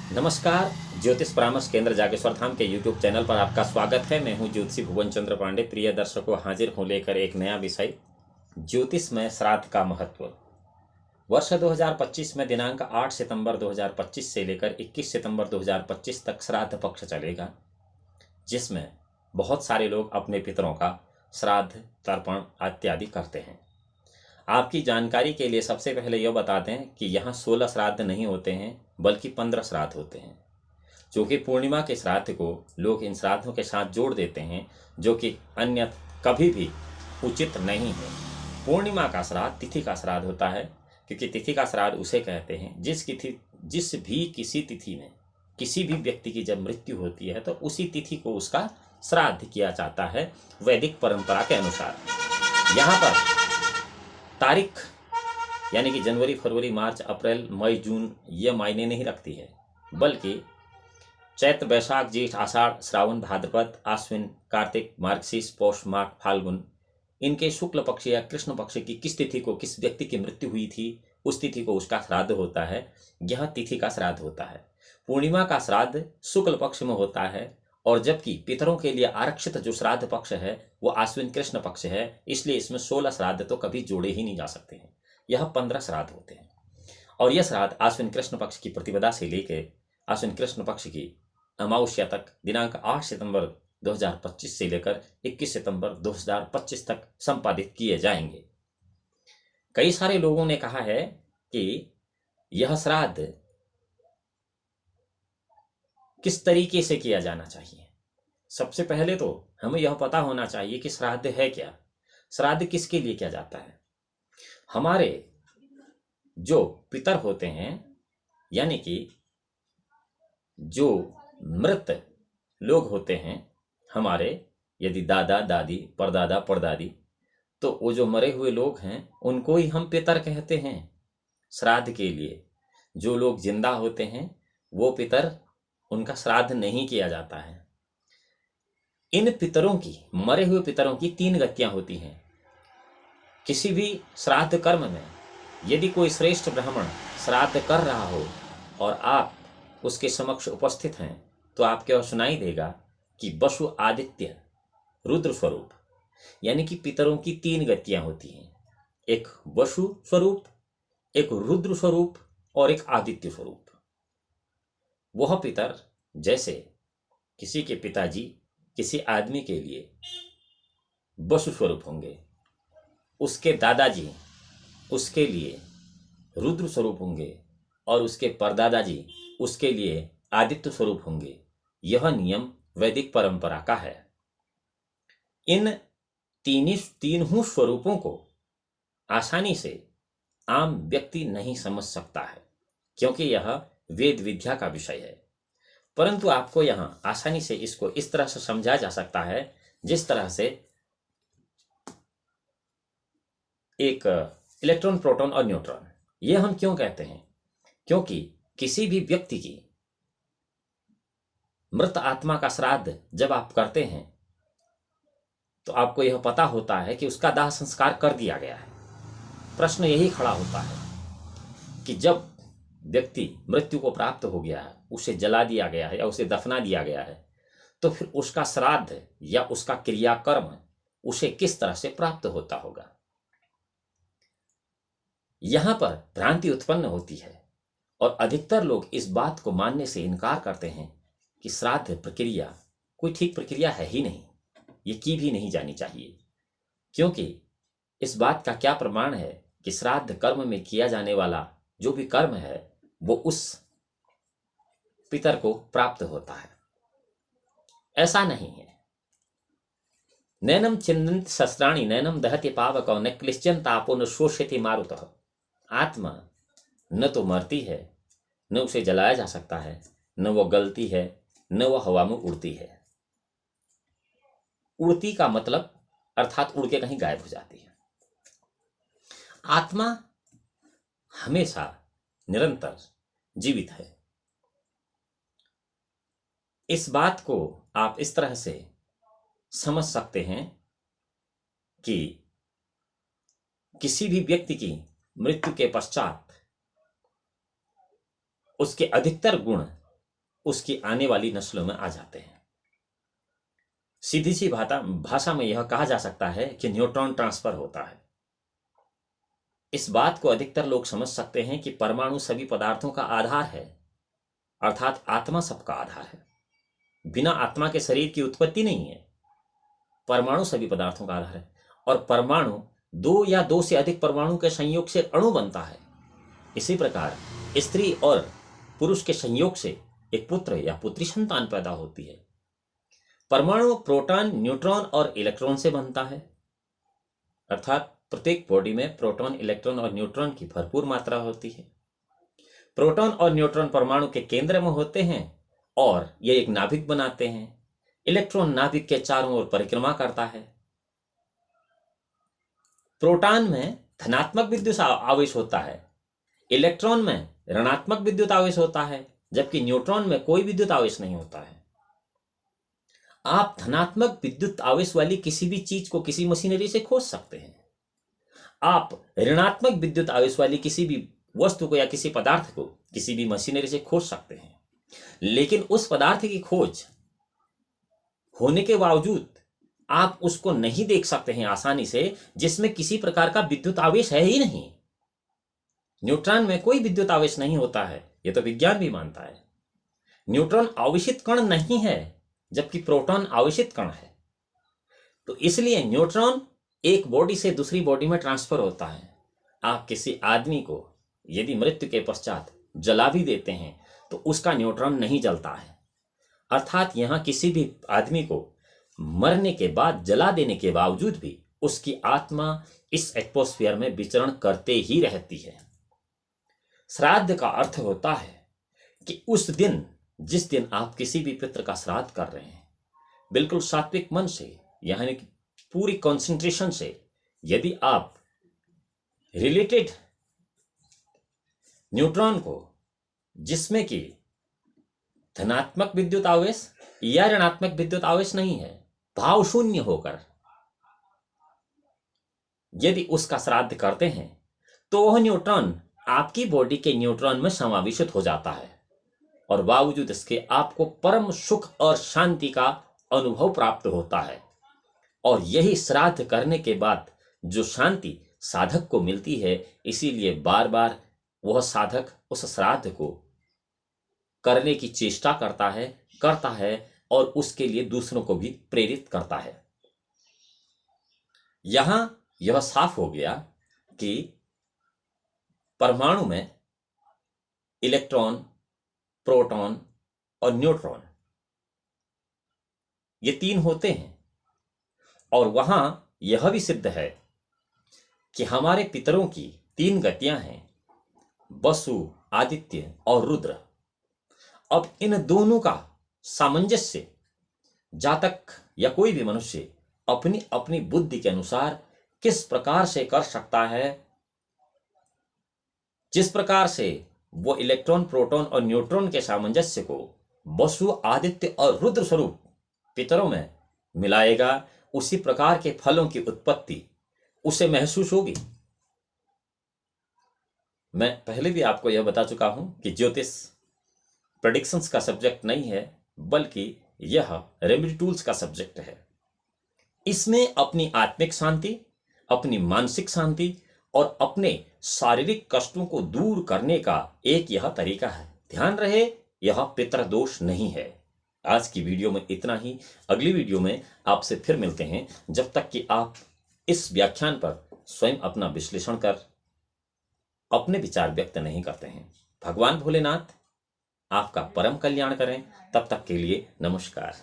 नमस्कार। ज्योतिष परामर्श केंद्र जागेश्वर धाम के YouTube चैनल पर आपका स्वागत है। मैं हूं ज्योतिषी भुवन चंद्र पांडे। प्रिय दर्शकों, हाजिर हूं लेकर एक नया विषय, ज्योतिष में श्राद्ध का महत्व। वर्ष 2025 में दिनांक 8 सितंबर 2025 से लेकर 21 सितंबर 2025 तक श्राद्ध पक्ष चलेगा, जिसमें बहुत सारे लोग अपने पितरों का श्राद्ध तर्पण इत्यादि करते हैं। आपकी जानकारी के लिए सबसे पहले यह बता दें कि यहाँ 16 श्राद्ध नहीं होते हैं, बल्कि 15 श्राद्ध होते हैं, जो कि पूर्णिमा के श्राद्ध को लोग इन श्राद्धों के साथ जोड़ देते हैं, जो कि अन्य कभी भी उचित नहीं है। पूर्णिमा का श्राद्ध तिथि का श्राद्ध होता है, क्योंकि तिथि का श्राद्ध उसे कहते हैं किसी तिथि में किसी भी व्यक्ति की जब मृत्यु होती है तो उसी तिथि को उसका श्राद्ध किया जाता है वैदिक परंपरा के अनुसार। यहाँ पर तारीख यानी कि जनवरी, फरवरी, मार्च, अप्रैल, मई, जून ये मायने नहीं रखती है, बल्कि चैत्र, बैसाख, जेठ, आषाढ़, श्रावण, भाद्रपद, आश्विन, कार्तिक, मार्गशीर्ष, पौष, माघ, फाल्गुन, इनके शुक्ल पक्ष या कृष्ण पक्ष की किस तिथि को किस व्यक्ति की मृत्यु हुई थी उस तिथि को उसका श्राद्ध होता है। यह तिथि का श्राद्ध होता है। पूर्णिमा का श्राद्ध शुक्ल पक्ष में होता है, और जबकि पितरों के लिए आरक्षित जो श्राद्ध पक्ष है वो आश्विन कृष्ण पक्ष है, इसलिए इसमें 16 श्राद्ध तो कभी जोड़े ही नहीं जा सकते हैं। यह 15 श्राद्ध होते हैं, और यह श्राद्ध आश्विन कृष्ण पक्ष की प्रतिपदा से लेकर आश्विन कृष्ण पक्ष की अमावस्या तक दिनांक 8 सितंबर 2025 से लेकर 21 सितंबर 2025 तक संपादित किए जाएंगे। कई सारे लोगों ने कहा है कि यह श्राद्ध किस तरीके से किया जाना चाहिए। सबसे पहले तो हमें यह पता होना चाहिए कि श्राद्ध है क्या, श्राद्ध किसके लिए किया जाता है। हमारे जो पितर होते हैं, यानी कि जो मृत लोग होते हैं हमारे, यदि दादा दादी, परदादा परदादी, तो वो जो मरे हुए लोग हैं उनको ही हम पितर कहते हैं। श्राद्ध के लिए जो लोग जिंदा होते हैं वो पितर, उनका श्राद्ध नहीं किया जाता है। इन पितरों की, मरे हुए पितरों की 3 गतियां होती हैं। किसी भी श्राद्ध कर्म में यदि कोई श्रेष्ठ ब्राह्मण श्राद्ध कर रहा हो और आप उसके समक्ष उपस्थित हैं, तो आपके वह सुनाई देगा कि वसु, आदित्य, रुद्र स्वरूप, यानी कि पितरों की 3 गतियां होती हैं। एक वसु स्वरूप, एक रुद्र स्वरूप और एक आदित्य स्वरूप। वह पितर, जैसे किसी के पिताजी किसी आदमी के लिए वसु स्वरूप होंगे, उसके दादाजी उसके लिए रुद्र स्वरूप होंगे, और उसके परदादाजी उसके लिए आदित्य स्वरूप होंगे। यह नियम वैदिक परंपरा का है। इन तीनों स्वरूपों को आसानी से आम व्यक्ति नहीं समझ सकता है, क्योंकि यह वेद विद्या का विषय है। परंतु आपको यहां आसानी से इसको इस तरह से समझा जा सकता है, जिस तरह से एक इलेक्ट्रॉन, प्रोटॉन और न्यूट्रॉन। ये हम क्यों कहते हैं? क्योंकि किसी भी व्यक्ति की मृत आत्मा का श्राद्ध जब आप करते हैं तो आपको यह पता होता है कि उसका दाह संस्कार कर दिया गया है। प्रश्न यही खड़ा होता है कि जब व्यक्ति मृत्यु को प्राप्त हो गया है, उसे जला दिया गया है या उसे दफना दिया गया है, तो फिर उसका श्राद्ध या उसका क्रियाकर्म उसे किस तरह से प्राप्त होता होगा। यहां पर भ्रांति उत्पन्न होती है, और अधिकतर लोग इस बात को मानने से इनकार करते हैं कि श्राद्ध प्रक्रिया कोई ठीक प्रक्रिया है ही नहीं, ये की भी नहीं जानी चाहिए। क्योंकि इस बात का क्या प्रमाण है कि श्राद्ध कर्म में किया जाने वाला जो भी कर्म है वो उस पितर को प्राप्त होता है। ऐसा नहीं है। नैनम छिन्नन्ति शस्त्राणि नैनम दहति पावकौ न क्लिश्चन तापो न शोष्यति मारुतः। आत्मा न तो मरती है, न उसे जलाया जा सकता है, न वो गलती है, न वो हवा में उड़ती है। उड़ती का मतलब अर्थात उड़ के कहीं गायब हो जाती है। आत्मा हमेशा निरंतर जीवित है। इस बात को आप इस तरह से समझ सकते हैं कि किसी भी व्यक्ति की मृत्यु के पश्चात उसके अधिकतर गुण उसकी आने वाली नस्लों में आ जाते हैं। सीधी सी भाषा में यह कहा जा सकता है कि न्यूट्रॉन ट्रांसफर होता है। इस बात को अधिकतर लोग समझ सकते हैं कि परमाणु सभी पदार्थों का आधार है, अर्थात आत्मा सबका आधार है। बिना आत्मा के शरीर की उत्पत्ति नहीं है। परमाणु सभी पदार्थों का आधार है और परमाणु दो या दो से अधिक परमाणु के संयोग से अणु बनता है। इसी प्रकार स्त्री और पुरुष के संयोग से एक पुत्र या पुत्री संतान पैदा होती है। परमाणु प्रोटॉन, न्यूट्रॉन और इलेक्ट्रॉन से बनता है, अर्थात प्रत्येक बॉडी में प्रोटॉन, इलेक्ट्रॉन और न्यूट्रॉन की भरपूर मात्रा होती है। प्रोटॉन और न्यूट्रॉन परमाणु के केंद्र में होते हैं और ये एक नाभिक बनाते हैं। इलेक्ट्रॉन नाभिक के चारों ओर परिक्रमा करता है। प्रोटॉन में धनात्मक विद्युत आवेश होता है, इलेक्ट्रॉन में ऋणात्मक विद्युत आवेश होता है, जबकि न्यूट्रॉन में कोई विद्युत आवेश नहीं होता है। आप धनात्मक विद्युत आवेश वाली किसी भी चीज को किसी मशीनरी से खोज सकते हैं। आप ऋणात्मक विद्युत आवेश वाली किसी भी वस्तु को या किसी पदार्थ को किसी भी मशीनरी से खोज सकते हैं, लेकिन उस पदार्थ की खोज होने के बावजूद आप उसको नहीं देख सकते हैं आसानी से, जिसमें किसी प्रकार का विद्युत आवेश है ही नहीं। न्यूट्रॉन में कोई विद्युत आवेश नहीं होता है, यह तो विज्ञान भी मानता है। न्यूट्रॉन आवेशित कण नहीं है, जबकि प्रोटॉन आवेशित कण है। तो इसलिए न्यूट्रॉन एक बॉडी से दूसरी बॉडी में ट्रांसफर होता है। आप किसी आदमी को यदि मृत्यु के पश्चात जला भी देते हैं तो उसका न्यूट्रॉन नहीं जलता है, अर्थात यहां किसी भी आदमी को मरने के बाद जला देने के बावजूद भी उसकी आत्मा इस एटमॉस्फेयर में विचरण करते ही रहती है। श्राद्ध का अर्थ होता है कि उस दिन, जिस दिन आप किसी भी पितृ का श्राद्ध कर रहे हैं, बिल्कुल सात्विक मन से, यानी कि पूरी कंसंट्रेशन से, यदि आप रिलेटेड न्यूट्रॉन को, जिसमें कि धनात्मक विद्युत आवेश या ऋणात्मक विद्युत आवेश नहीं है, भाव शून्य होकर यदि उसका श्राद्ध करते हैं तो वह न्यूट्रॉन आपकी बॉडी के न्यूट्रॉन में समावेशित हो जाता है और बावजूद इसके आपको परम सुख और शांति का अनुभव प्राप्त होता है। और यही श्राद्ध करने के बाद जो शांति साधक को मिलती है, इसीलिए बार बार वह साधक उस श्राद्ध को करने की चेष्टा करता है और उसके लिए दूसरों को भी प्रेरित करता है। यहां यह साफ हो गया कि परमाणु में इलेक्ट्रॉन, प्रोटॉन और न्यूट्रॉन, ये तीन होते हैं। और वहां यह भी सिद्ध है कि हमारे पितरों की तीन गतियां हैं, वसु, आदित्य और रुद्र। अब इन दोनों का सामंजस्य जातक या कोई भी मनुष्य अपनी अपनी बुद्धि के अनुसार किस प्रकार से कर सकता है, जिस प्रकार से वो इलेक्ट्रॉन, प्रोटॉन और न्यूट्रॉन के सामंजस्य को वसु, आदित्य और रुद्र स्वरूप पितरों में मिलाएगा, उसी प्रकार के फलों की उत्पत्ति उसे महसूस होगी। मैं पहले भी आपको यह बता चुका हूं कि ज्योतिष प्रेडिक्शंस का सब्जेक्ट नहीं है, बल्कि यह रेमेडी टूल्स का सब्जेक्ट है। इसमें अपनी आत्मिक शांति, अपनी मानसिक शांति और अपने शारीरिक कष्टों को दूर करने का एक यह तरीका है। ध्यान रहे, यह पितृदोष नहीं है। आज की वीडियो में इतना ही। अगली वीडियो में आपसे फिर मिलते हैं। जब तक कि आप इस व्याख्यान पर स्वयं अपना विश्लेषण कर अपने विचार व्यक्त नहीं करते हैं। भगवान भोलेनाथ आपका परम कल्याण करें। तब तक के लिए नमस्कार।